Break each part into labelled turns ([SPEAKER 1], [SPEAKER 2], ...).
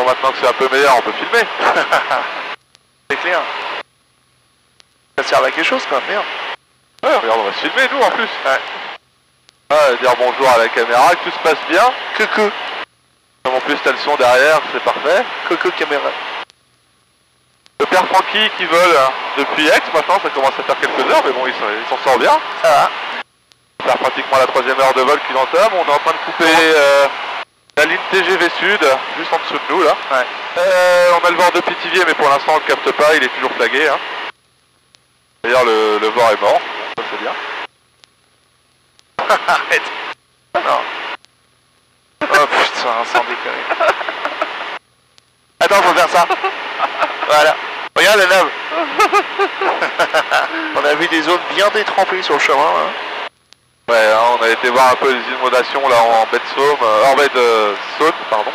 [SPEAKER 1] maintenant que c'est un peu meilleur, on peut filmer.
[SPEAKER 2] C'est clair. Ça sert à quelque chose quoi, merde.
[SPEAKER 1] Ouais, regarde, on va se filmer nous en plus. Ouais. Dire bonjour à la caméra, que tout se passe bien.
[SPEAKER 2] Coucou.
[SPEAKER 1] Comme en plus t'as le son derrière, c'est parfait.
[SPEAKER 2] Coucou caméra.
[SPEAKER 1] Le père Francky qui vole depuis Aix, maintenant ça commence à faire quelques heures, mais bon il s'en sort bien.
[SPEAKER 2] Ça va.
[SPEAKER 1] C'est pratiquement la 3e heure de vol qu'il entame. On est en train de couper la ligne TGV Sud, juste en dessous de nous là.
[SPEAKER 2] Ouais.
[SPEAKER 1] On a le VOR de Pithiviers, mais pour l'instant on le capte pas, il est toujours flagué. Hein. D'ailleurs le VOR est mort, ça c'est bien.
[SPEAKER 2] Arrête. Non. Oh putain, sans déconner. Attends, faut faire ça. Voilà. Regarde la lave. On a vu des zones bien détrempées sur le chemin. Hein.
[SPEAKER 1] Ouais, hein, on a été voir un peu les inondations là en baie de Saône, pardon.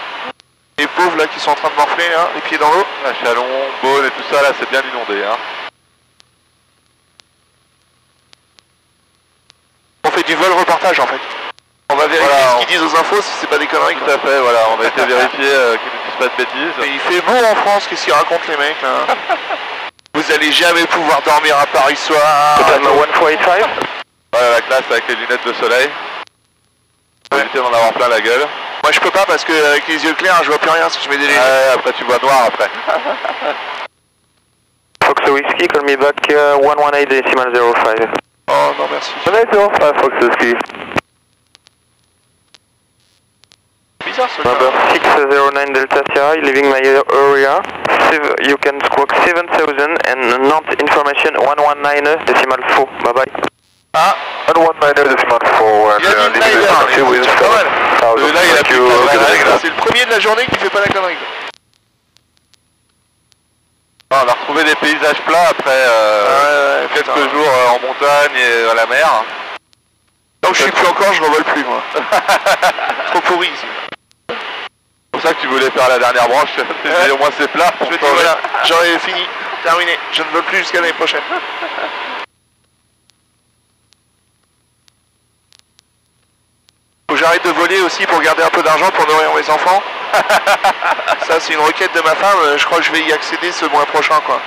[SPEAKER 2] Les pauvres là qui sont en train de morfler là, les pieds dans l'eau.
[SPEAKER 1] La Chalon, Beaune et tout ça là, c'est bien inondé. Hein.
[SPEAKER 2] On fait du vol reportage en fait. On va vérifier
[SPEAKER 1] voilà,
[SPEAKER 2] ce qu'ils disent aux infos si c'est pas des conneries.
[SPEAKER 1] Tout à fait, voilà, on a été vérifier qu'ils ne disent pas de bêtises.
[SPEAKER 2] Mais il fait beau en France, qu'est-ce qu'ils racontent les mecs là? Vous allez jamais pouvoir dormir à Paris soir.
[SPEAKER 3] Total 1485.
[SPEAKER 1] Voilà la classe avec les lunettes de soleil. Faut éviter d'en avoir plein la gueule.
[SPEAKER 2] Moi je peux pas parce que avec les yeux clairs je vois plus rien si je mets des lunettes.
[SPEAKER 1] Ouais, après tu vois noir après.
[SPEAKER 3] Fox Whiskey, call me back 118.05.
[SPEAKER 2] Oh non merci.
[SPEAKER 3] 118.05 Fox Whiskey.
[SPEAKER 2] Bizarre ce
[SPEAKER 3] Number 609 Delta Sierra, leaving my area. You can squawk 7000 and not information 119.4. Bye bye.
[SPEAKER 2] Ah
[SPEAKER 3] 119.4.
[SPEAKER 2] Il a dit Snyder, c'est pas mal.
[SPEAKER 1] Là il a plus de
[SPEAKER 2] C'est le premier de la journée qui fait pas la connerie.
[SPEAKER 1] On a retrouvé des paysages plats après quelques jours en montagne et à la mer.
[SPEAKER 2] Donc je suis plus encore, je revole plus moi. Trop pourri ici.
[SPEAKER 1] C'est pour ça que tu voulais faire la dernière branche, au moins c'est plat.
[SPEAKER 2] Je me dis voilà, j'en ai fini, terminé, je ne vole plus jusqu'à l'année prochaine. Faut que j'arrête de voler aussi pour garder un peu d'argent pour nourrir mes enfants. Ça c'est une requête de ma femme, je crois que je vais y accéder ce mois prochain quoi.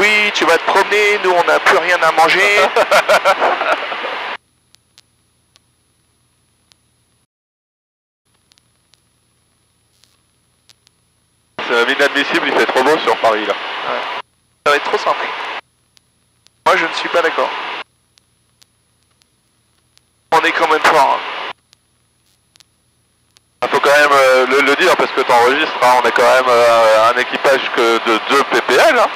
[SPEAKER 2] Oui, tu vas te promener, nous on n'a plus rien à manger.
[SPEAKER 1] C'est inadmissible, il fait trop beau sur Paris là.
[SPEAKER 2] Ouais. Ça va être trop simple. Moi je ne suis pas d'accord. On est quand même fort. Hein.
[SPEAKER 1] Il faut quand même le dire parce que tu enregistres, hein, on est quand même un équipage que de 2 PPL. Hein.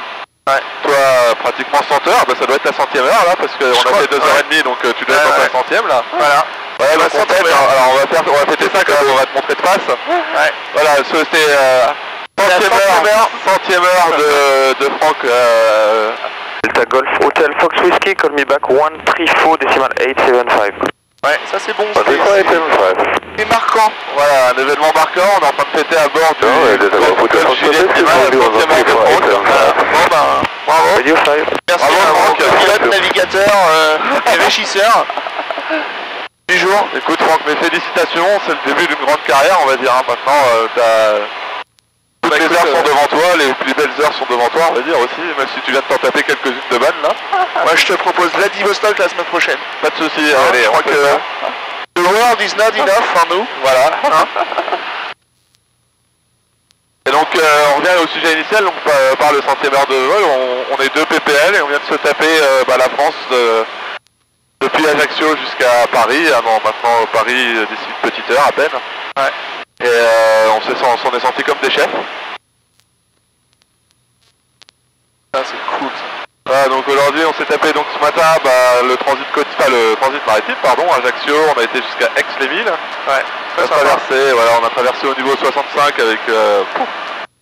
[SPEAKER 2] Ouais.
[SPEAKER 1] Toi pratiquement 100 heures, bah, ça doit être la 100e heure là parce qu'on a fait 2h30 donc tu dois être dans la 100e là.
[SPEAKER 2] Voilà.
[SPEAKER 1] Ouais, la 100e, alors on va fêter ça comme on va te montrer de face.
[SPEAKER 2] Ouais.
[SPEAKER 1] Voilà, c'était 100e heure de Franck.
[SPEAKER 3] Delta Golf Hotel Fox Whiskey, call me back 134.875.
[SPEAKER 2] Ouais, ça c'est bon.
[SPEAKER 3] C'est
[SPEAKER 2] marquant.
[SPEAKER 1] Voilà, un événement marquant, on est en train de fêter à bord du
[SPEAKER 2] Bon ben, bravo.
[SPEAKER 3] Radio 5.
[SPEAKER 2] Merci
[SPEAKER 1] Franck,
[SPEAKER 2] pilote, navigateur et régisseur du jour.
[SPEAKER 1] Écoute Franck, mes félicitations, c'est le début d'une grande carrière on va dire. Hein. Maintenant, toutes les heures sont devant toi, les plus belles heures sont devant toi on va dire aussi, même si tu viens de t'en taper quelques-unes de bonnes là.
[SPEAKER 2] Moi je te propose Vladivostok la semaine prochaine.
[SPEAKER 1] Pas de soucis, allez,
[SPEAKER 2] je
[SPEAKER 1] on
[SPEAKER 2] crois
[SPEAKER 1] fait
[SPEAKER 2] que
[SPEAKER 1] ça.
[SPEAKER 2] the world is not enough for nous.
[SPEAKER 1] Voilà.
[SPEAKER 2] Hein.
[SPEAKER 1] Et donc on revient au sujet initial, donc par le 100e heure de vol, on est 2 PPL et on vient de se taper la France depuis Ajaccio jusqu'à Paris. Ah non, maintenant Paris d'ici une petite heure à peine.
[SPEAKER 2] Ouais.
[SPEAKER 1] Et on s'en est senti comme des chefs.
[SPEAKER 2] Ah, c'est cool ça.
[SPEAKER 1] Voilà, donc aujourd'hui on s'est tapé donc ce matin le transit maritime, pardon, Ajaccio, on a été jusqu'à Aix-les-Villes.
[SPEAKER 2] Ouais.
[SPEAKER 1] On a traversé au niveau 65 avec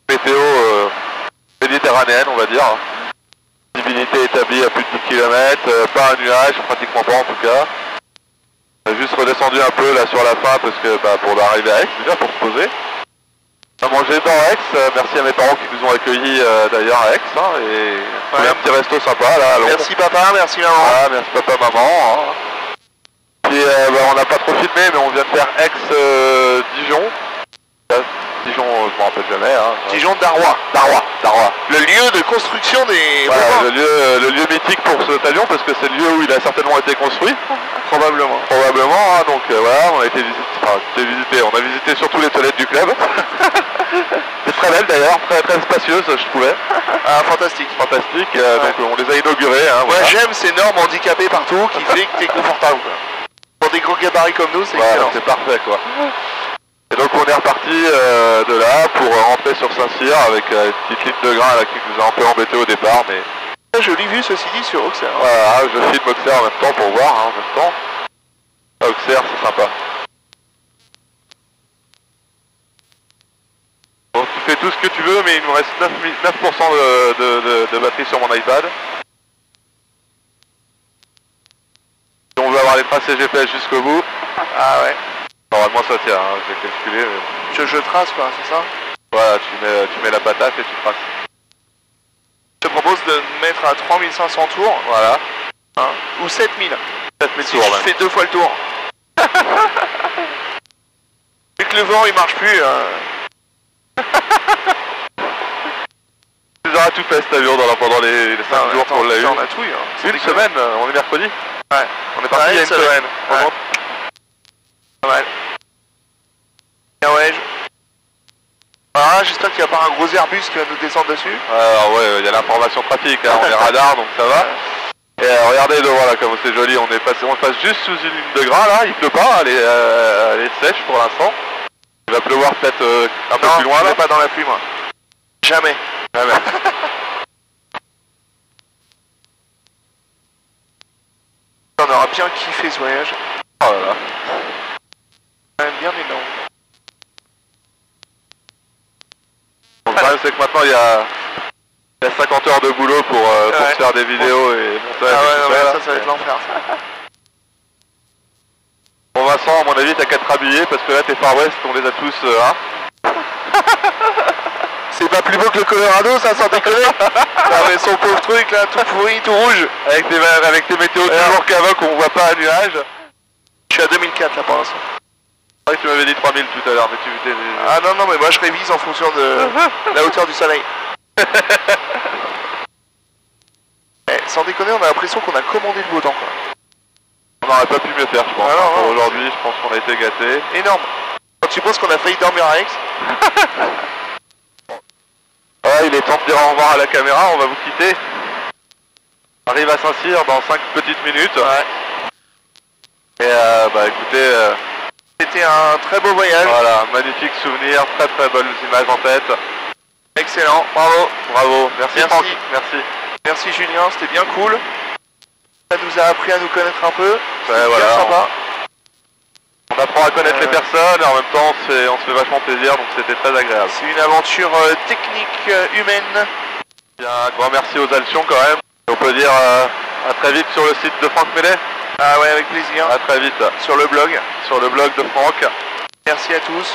[SPEAKER 1] météo méditerranéenne on va dire. Visibilité établie à plus de 10 km, pas un nuage, pratiquement pas en tout cas. On a juste redescendu un peu là sur la fin parce que pour arriver à Aix déjà pour se poser. On a mangé dans Aix, merci à mes parents qui nous ont accueillis d'ailleurs à Aix hein, et un petit resto sympa là à Londres.
[SPEAKER 2] Merci papa, merci maman.
[SPEAKER 1] Ah, merci papa, maman. Hein. Puis on n'a pas trop filmé mais on vient de faire Aix connaît. Hein.
[SPEAKER 2] Dijon Darrois.
[SPEAKER 1] Darrois.
[SPEAKER 2] Le lieu de construction des...
[SPEAKER 1] Voilà, le lieu mythique pour cet avion, parce que c'est le lieu où il a certainement été construit.
[SPEAKER 2] Probablement.
[SPEAKER 1] Probablement, hein, donc voilà, on a été visité, on a visité surtout les toilettes du club. C'est très belle d'ailleurs, très spacieuse je trouvais.
[SPEAKER 2] Ah, fantastique.
[SPEAKER 1] Fantastique, donc on les a inaugurées. Hein,
[SPEAKER 2] moi
[SPEAKER 1] voilà.
[SPEAKER 2] j'aime ces normes handicapées partout qui fait que t'es confortable. Quoi. Pour des gros gabarits comme nous, c'est excellent.
[SPEAKER 1] C'est parfait quoi. Et donc on est reparti de là pour rentrer sur Saint-Cyr avec une petite ligne de grain là, qui nous a un peu embêté au départ, mais...
[SPEAKER 2] Joli vue ceci dit sur Auxerre.
[SPEAKER 1] Voilà, je filme Auxerre en même temps pour voir, hein, en même temps. Auxerre, c'est sympa. Bon, tu fais tout ce que tu veux, mais il me reste 9% de batterie sur mon iPad. Si on veut avoir les tracés GPS jusqu'au bout.
[SPEAKER 2] Ah ouais.
[SPEAKER 1] Normalement ça tient, hein, je vais calculer. Mais...
[SPEAKER 2] Je trace quoi, c'est ça?
[SPEAKER 1] Voilà, tu mets la patate et tu traces.
[SPEAKER 2] Je te propose de mettre à 3500 tours.
[SPEAKER 1] Voilà.
[SPEAKER 2] Hein, ou 7000.
[SPEAKER 1] 7000
[SPEAKER 2] si
[SPEAKER 1] tours
[SPEAKER 2] je
[SPEAKER 1] même.
[SPEAKER 2] fais 2 fois le tour. Vu que le vent il marche plus.
[SPEAKER 1] Tu auras tout fait cet avion pendant les 5 jours qu'on l'a eu.
[SPEAKER 2] On a tout eu. Hein.
[SPEAKER 1] Une semaine, on est mercredi.
[SPEAKER 2] Ouais.
[SPEAKER 1] On est parti il y a une semaine.
[SPEAKER 2] Ouais. Pas mal. Bien ouais. Ah, j'espère qu'il n'y a pas un gros Airbus qui va nous descendre dessus.
[SPEAKER 1] Alors ouais, il y a l'information trafic, hein, on est radar donc ça va. Et regardez devant là comme c'est joli, on passe juste sous une ligne de grain là, il pleut pas, elle est sèche pour l'instant. Il va pleuvoir peut-être un peu plus loin là.
[SPEAKER 2] Je vais pas dans la pluie moi. Jamais.
[SPEAKER 1] Jamais.
[SPEAKER 2] On aura bien kiffé ce voyage.
[SPEAKER 1] Oh là là.
[SPEAKER 2] Quand même bien énorme.
[SPEAKER 1] Le problème c'est que maintenant il y a 50 heures de boulot pour se faire des vidéos et montage.
[SPEAKER 2] Ah ouais,
[SPEAKER 1] et tout
[SPEAKER 2] ouais,
[SPEAKER 1] ça,
[SPEAKER 2] ça va être l'enfer.
[SPEAKER 1] Bon Vincent, à mon avis t'as qu'à te rhabiller parce que là tes Far West on les a tous hein.
[SPEAKER 2] C'est pas plus beau que le Colorado ça sans déconner. Avec son pauvre truc là, tout pourri, tout rouge.
[SPEAKER 1] Avec tes météos toujours qu'avec on voit pas un nuage.
[SPEAKER 2] Je suis à 2004 là pour l'instant.
[SPEAKER 1] C'est vrai que tu m'avais dit 3000 tout à l'heure mais tu t'es...
[SPEAKER 2] Ah non non mais moi je révise en fonction de la hauteur du soleil. Sans déconner on a l'impression qu'on a commandé le beau temps quoi.
[SPEAKER 1] On n'aurait pas pu mieux faire je pense.
[SPEAKER 2] Alors,
[SPEAKER 1] pour aujourd'hui je pense qu'on a été gâtés.
[SPEAKER 2] Énorme. Quand tu penses qu'on a failli dormir à Aix.
[SPEAKER 1] Ouais, il est temps de dire au revoir à la caméra, on va vous quitter. On arrive à Saint-Cyr dans 5 petites minutes.
[SPEAKER 2] Ouais.
[SPEAKER 1] Et bah écoutez...
[SPEAKER 2] C'était un très beau voyage.
[SPEAKER 1] Voilà, magnifique souvenir, très belles images en tête.
[SPEAKER 2] Excellent, bravo.
[SPEAKER 1] Bravo, merci Franck.
[SPEAKER 2] Merci. Merci Julien, c'était bien cool. Ça nous a appris à nous connaître un peu.
[SPEAKER 1] Ouais, voilà,
[SPEAKER 2] bien sympa.
[SPEAKER 1] On apprend à connaître les personnes et en même temps on se fait vachement plaisir, donc c'était très agréable.
[SPEAKER 2] C'est une aventure technique, humaine.
[SPEAKER 1] Bien, un grand merci aux Alcions quand même. On peut dire à très vite sur le site de Franck Mellet.
[SPEAKER 2] Ah ouais, avec plaisir.
[SPEAKER 1] À très vite.
[SPEAKER 2] Sur le blog.
[SPEAKER 1] Sur le blog de Franck.
[SPEAKER 2] Merci à tous.